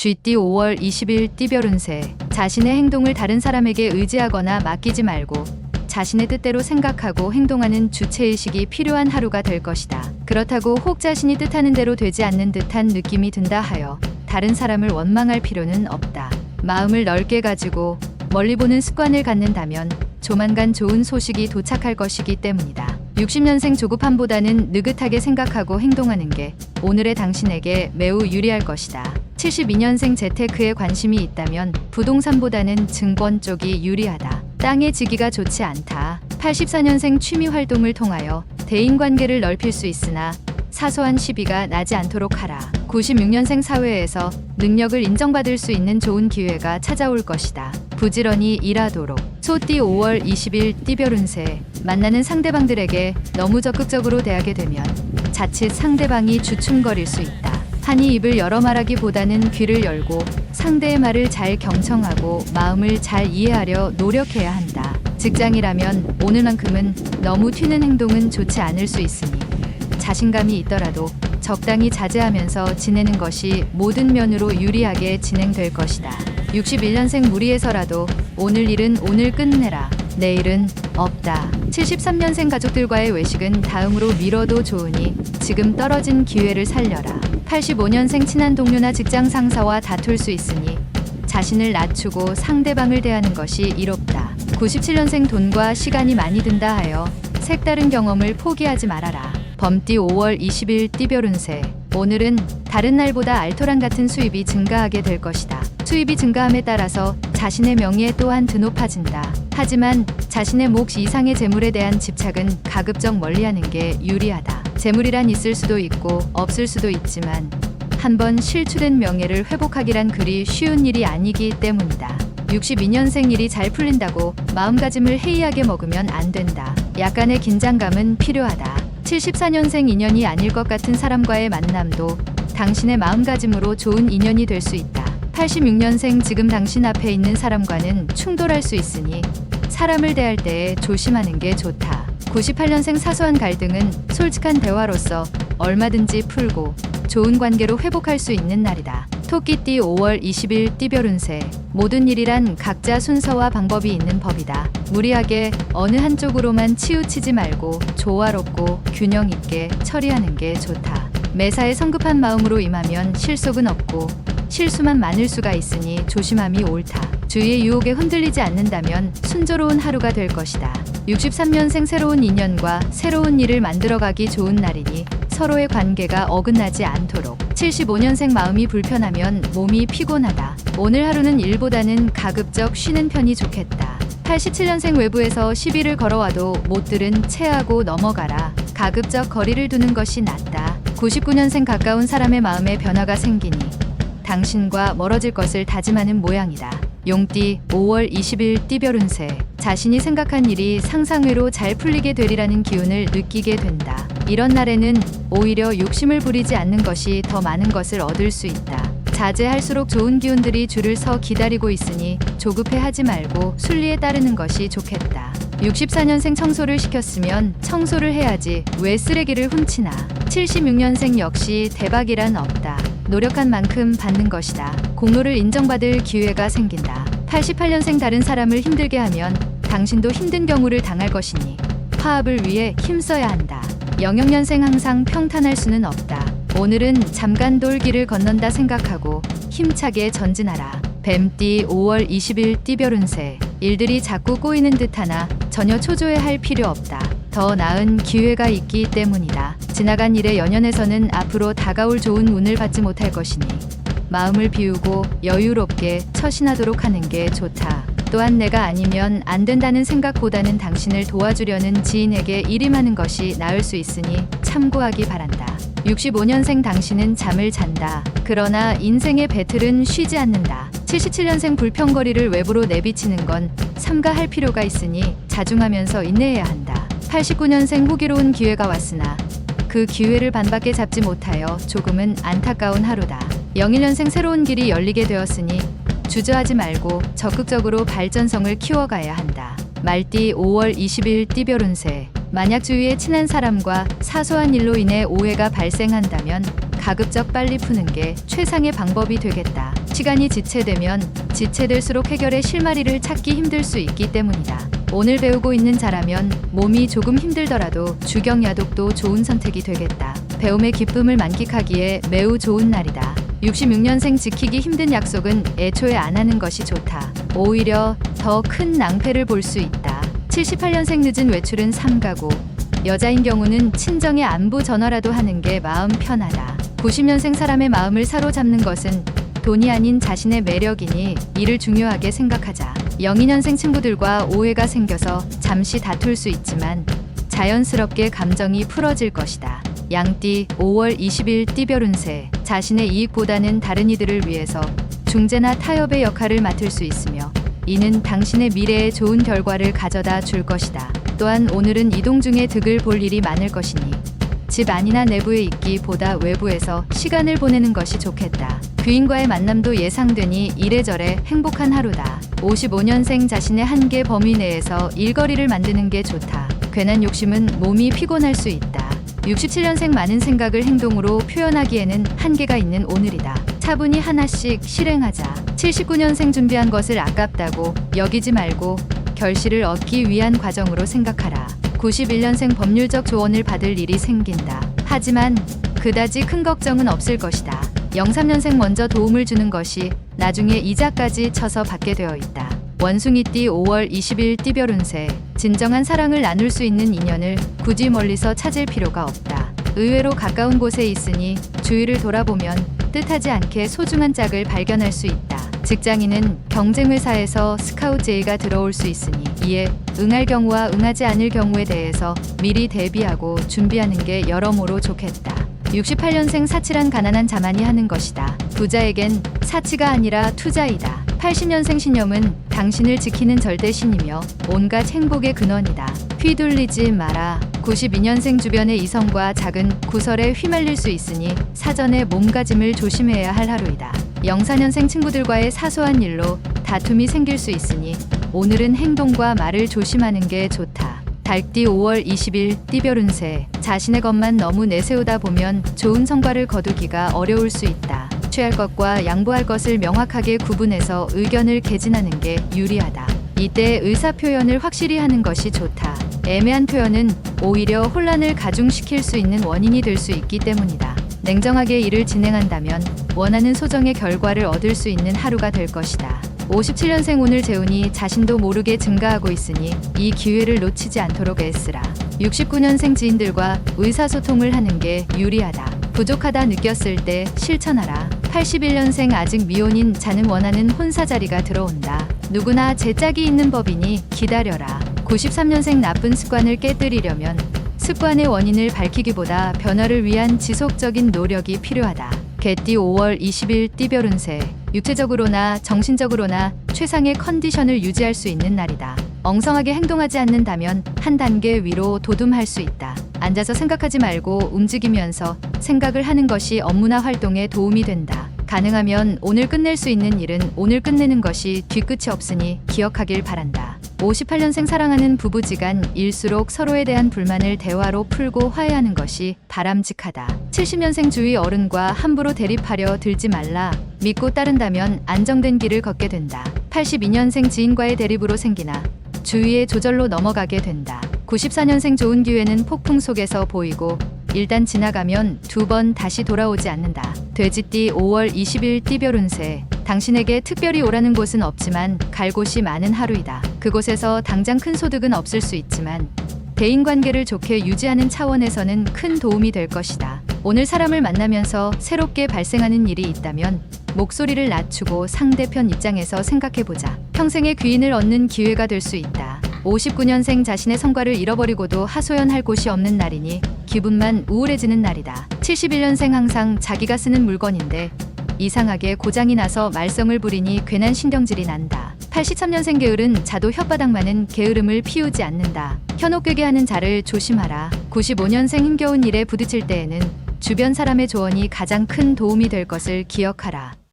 쥐띠 5월 20일 띠별 운세. 자신의 행동을 다른 사람에게 의지하거나 맡기지 말고 자신의 뜻대로 생각하고 행동하는 주체의식이 필요한 하루가 될 것이다. 그렇다고 혹 자신이 뜻하는 대로 되지 않는 듯한 느낌이 든다 하여 다른 사람을 원망할 필요는 없다. 마음을 넓게 가지고 멀리 보는 습관을 갖는다면 조만간 좋은 소식이 도착할 것이기 때문이다. 60년생 조급함보다는 느긋하게 생각하고 행동하는 게 오늘의 당신에게 매우 유리할 것이다. 72년생 재테크에 관심이 있다면 부동산보다는 증권 쪽이 유리하다. 땅의 지기가 좋지 않다. 84년생 취미 활동을 통하여 대인관계를 넓힐 수 있으나 사소한 시비가 나지 않도록 하라. 96년생 사회에서 능력을 인정받을 수 있는 좋은 기회가 찾아올 것이다. 부지런히 일하도록. 소띠 5월 20일 띠별 운세. 만나는 상대방들에게 너무 적극적으로 대하게 되면 자칫 상대방이 주춤거릴 수 있다. 한이 입을 열어 말하기보다는 귀를 열고 상대의 말을 잘 경청하고 마음을 잘 이해하려 노력해야 한다. 직장이라면 오늘만큼은 너무 튀는 행동은 좋지 않을 수 있으니 자신감이 있더라도 적당히 자제하면서 지내는 것이 모든 면으로 유리하게 진행될 것이다. 61년생 무리해서라도 오늘 일은 오늘 끝내라. 내일은 없다. 73년생 가족들과의 외식은 다음으로 미뤄도 좋으니 지금 떨어진 기회를 살려라. 85년생 친한 동료나 직장 상사와 다툴 수 있으니 자신을 낮추고 상대방을 대하는 것이 이롭다. 97년생 돈과 시간이 많이 든다 하여 색다른 경험을 포기하지 말아라. 범띠 5월 20일 띠별 운세. 오늘은 다른 날보다 알토란 같은 수입이 증가하게 될 것이다. 수입이 증가함에 따라서 자신의 명예 또한 드높아진다. 하지만 자신의 몫 이상의 재물에 대한 집착은 가급적 멀리하는 게 유리하다. 재물이란 있을 수도 있고 없을 수도 있지만 한번 실추된 명예를 회복하기란 그리 쉬운 일이 아니기 때문이다. 62년생 일이 잘 풀린다고 마음가짐을 해이하게 먹으면 안 된다. 약간의 긴장감은 필요하다. 74년생 인연이 아닐 것 같은 사람과의 만남도 당신의 마음가짐으로 좋은 인연이 될 수 있다. 86년생 지금 당신 앞에 있는 사람과는 충돌할 수 있으니 사람을 대할 때에 조심하는 게 좋다. 98년생 사소한 갈등은 솔직한 대화로서 얼마든지 풀고 좋은 관계로 회복할 수 있는 날이다. 토끼띠 5월 20일 띠별 운세. 모든 일이란 각자 순서와 방법이 있는 법이다. 무리하게 어느 한쪽으로만 치우치지 말고 조화롭고 균형 있게 처리하는 게 좋다. 매사에 성급한 마음으로 임하면 실속은 없고 실수만 많을 수가 있으니 조심함이 옳다. 주위의 유혹에 흔들리지 않는다면 순조로운 하루가 될 것이다. 63년생 새로운 인연과 새로운 일을 만들어가기 좋은 날이니 서로의 관계가 어긋나지 않도록. 75년생 마음이 불편하면 몸이 피곤하다. 오늘 하루는 일보다는 가급적 쉬는 편이 좋겠다. 87년생 외부에서 시비를 걸어와도 못 들은 체하고 넘어가라. 가급적 거리를 두는 것이 낫다. 99년생 가까운 사람의 마음에 변화가 생기니 당신과 멀어질 것을 다짐하는 모양이다. 용띠 5월 20일 띠별 운세. 자신이 생각한 일이 상상외로 잘 풀리게 되리라는 기운을 느끼게 된다. 이런 날에는 오히려 욕심을 부리지 않는 것이 더 많은 것을 얻을 수 있다. 자제할수록 좋은 기운들이 줄을 서 기다리고 있으니 조급해하지 말고 순리에 따르는 것이 좋겠다. 64년생 청소를 시켰으면 청소를 해야지 왜 쓰레기를 훔치나. 76년생 역시 대박이란 없다. 노력한 만큼 받는 것이다. 공로를 인정받을 기회가 생긴다. 88년생 다른 사람을 힘들게 하면 당신도 힘든 경우를 당할 것이니 화합을 위해 힘써야 한다. 00년생 항상 평탄할 수는 없다. 오늘은 잠깐 돌길을 건넌다 생각하고 힘차게 전진하라. 뱀띠 5월 20일 띠별 운세. 일들이 자꾸 꼬이는 듯하나 전혀 초조해할 필요 없다. 더 나은 기회가 있기 때문이다. 지나간 일의 연연에서는 앞으로 다가올 좋은 운을 받지 못할 것이니 마음을 비우고 여유롭게 처신하도록 하는 게 좋다. 또한 내가 아니면 안 된다는 생각보다는 당신을 도와주려는 지인에게 일임하는 것이 나을 수 있으니 참고하기 바란다. 65년생 당신은 잠을 잔다. 그러나 인생의 배틀은 쉬지 않는다. 77년생 불평거리를 외부로 내비치는 건 삼가할 필요가 있으니 자중하면서 인내해야 한다. 89년생 호기로운 기회가 왔으나 그 기회를 반밖에 잡지 못하여 조금은 안타까운 하루다. 01년생 새로운 길이 열리게 되었으니 주저하지 말고 적극적으로 발전성을 키워가야 한다. 말띠 5월 20일 띠별 운세. 만약 주위에 친한 사람과 사소한 일로 인해 오해가 발생한다면 가급적 빨리 푸는 게 최상의 방법이 되겠다. 시간이 지체되면 지체될수록 해결의 실마리를 찾기 힘들 수 있기 때문이다. 오늘 배우고 있는 자라면 몸이 조금 힘들더라도 주경야독도 좋은 선택이 되겠다. 배움의 기쁨을 만끽하기에 매우 좋은 날이다. 66년생 지키기 힘든 약속은 애초에 안 하는 것이 좋다. 오히려 더 큰 낭패를 볼 수 있다. 78년생 늦은 외출은 삼가고, 여자인 경우는 친정에 안부 전화라도 하는 게 마음 편하다. 90년생 사람의 마음을 사로잡는 것은 돈이 아닌 자신의 매력이니 이를 중요하게 생각하자. 02년생 친구들과 오해가 생겨서 잠시 다툴 수 있지만 자연스럽게 감정이 풀어질 것이다. 양띠 5월 20일 띠별 운세. 자신의 이익보다는 다른 이들을 위해서 중재나 타협의 역할을 맡을 수 있으며 이는 당신의 미래에 좋은 결과를 가져다 줄 것이다. 또한 오늘은 이동 중에 득을 볼 일이 많을 것이니 집 안이나 내부에 있기보다 외부에서 시간을 보내는 것이 좋겠다. 귀인과의 만남도 예상되니 이래저래 행복한 하루다. 55년생 자신의 한계 범위 내에서 일거리를 만드는 게 좋다. 괜한 욕심은 몸이 피곤할 수 있다. 67년생 많은 생각을 행동으로 표현하기에는 한계가 있는 오늘이다. 차분히 하나씩 실행하자. 79년생 준비한 것을 아깝다고 여기지 말고 결실을 얻기 위한 과정으로 생각하라. 91년생 법률적 조언을 받을 일이 생긴다. 하지만 그다지 큰 걱정은 없을 것이다. 03년생 먼저 도움을 주는 것이 나중에 이자까지 쳐서 받게 되어 있다. 원숭이띠 5월 20일 띠별 운세. 진정한 사랑을 나눌 수 있는 인연을 굳이 멀리서 찾을 필요가 없다. 의외로 가까운 곳에 있으니 주위를 돌아보면 뜻하지 않게 소중한 짝을 발견할 수 있다. 직장인은 경쟁 회사에서 스카우트 제의가 들어올 수 있으니 이에 응할 경우와 응하지 않을 경우에 대해서 미리 대비하고 준비하는 게 여러모로 좋겠다. 68년생 사치란 가난한 자만이 하는 것이다. 부자에겐 사치가 아니라 투자이다. 80년생 신념은 당신을 지키는 절대신이며 온갖 행복의 근원이다. 휘둘리지 마라. 92년생 주변의 이성과 작은 구설에 휘말릴 수 있으니 사전에 몸가짐을 조심해야 할 하루이다. 04년생 친구들과의 사소한 일로 다툼이 생길 수 있으니 오늘은 행동과 말을 조심하는 게 좋다. 달띠 5월 20일 띠별 운세. 자신의 것만 너무 내세우다 보면 좋은 성과를 거두기가 어려울 수 있다. 취할 것과 양보할 것을 명확하게 구분해서 의견을 개진하는 게 유리하다. 이때 의사 표현을 확실히 하는 것이 좋다. 애매한 표현은 오히려 혼란을 가중시킬 수 있는 원인이 될 수 있기 때문이다. 냉정하게 일을 진행한다면 원하는 소정의 결과를 얻을 수 있는 하루가 될 것이다. 57년생 오늘 재운이 자신도 모르게 증가하고 있으니 이 기회를 놓치지 않도록 애쓰라. 69년생 지인들과 의사소통을 하는 게 유리하다. 부족하다 느꼈을 때 실천하라. 81년생 아직 미혼인 자는 원하는 혼사 자리가 들어온다. 누구나 제 짝이 있는 법이니 기다려라. 93년생 나쁜 습관을 깨뜨리려면 습관의 원인을 밝히기보다 변화를 위한 지속적인 노력이 필요하다. 개띠 5월 20일 띠별 운세. 육체적으로나 정신적으로나 최상의 컨디션을 유지할 수 있는 날이다. 엉성하게 행동하지 않는다면 한 단계 위로 도둠할 수 있다. 앉아서 생각하지 말고 움직이면서 생각을 하는 것이 업무나 활동에 도움이 된다. 가능하면 오늘 끝낼 수 있는 일은 오늘 끝내는 것이 뒤끝이 없으니 기억하길 바란다. 58년생 사랑하는 부부지간 일수록 서로에 대한 불만을 대화로 풀고 화해하는 것이 바람직하다. 70년생 주위 어른과 함부로 대립하려 들지 말라. 믿고 따른다면 안정된 길을 걷게 된다. 82년생 지인과의 대립으로 생기나 주위의 조절로 넘어가게 된다. 94년생 좋은 기회는 폭풍 속에서 보이고 일단 지나가면 두 번 다시 돌아오지 않는다. 돼지띠 5월 20일 띠별 운세. 당신에게 특별히 오라는 곳은 없지만 갈 곳이 많은 하루이다. 그곳에서 당장 큰 소득은 없을 수 있지만 대인관계를 좋게 유지하는 차원에서는 큰 도움이 될 것이다. 오늘 사람을 만나면서 새롭게 발생하는 일이 있다면 목소리를 낮추고 상대편 입장에서 생각해보자. 평생의 귀인을 얻는 기회가 될 수 있다. 59년생 자신의 성과를 잃어버리고도 하소연할 곳이 없는 날이니 기분만 우울해지는 날이다. 71년생 항상 자기가 쓰는 물건인데 이상하게 고장이 나서 말썽을 부리니 괜한 신경질이 난다. 83년생 게으른 자도 혓바닥 많은 게으름을 피우지 않는다. 현혹되게 하는 자를 조심하라. 95년생 힘겨운 일에 부딪힐 때에는 주변 사람의 조언이 가장 큰 도움이 될 것을 기억하라.